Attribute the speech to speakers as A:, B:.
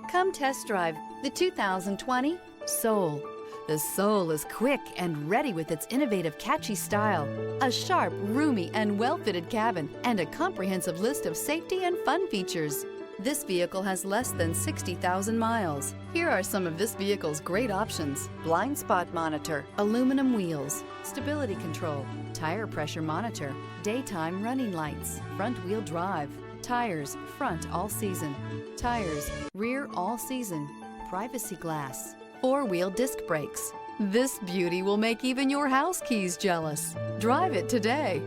A: Come test drive the 2020 Soul. The Soul is quick and ready with its innovative, catchy style, a sharp, roomy, and well-fitted cabin, and a comprehensive list of safety and fun features. This vehicle has less than 60,000 miles. Here are some of this vehicle's great options: blind spot monitor, aluminum wheels, stability control, tire pressure monitor, daytime running lights, front wheel drive, tires front all season, tires rear all season, privacy glass, four-wheel disc brakes. This beauty will make even your house keys jealous. Drive it today.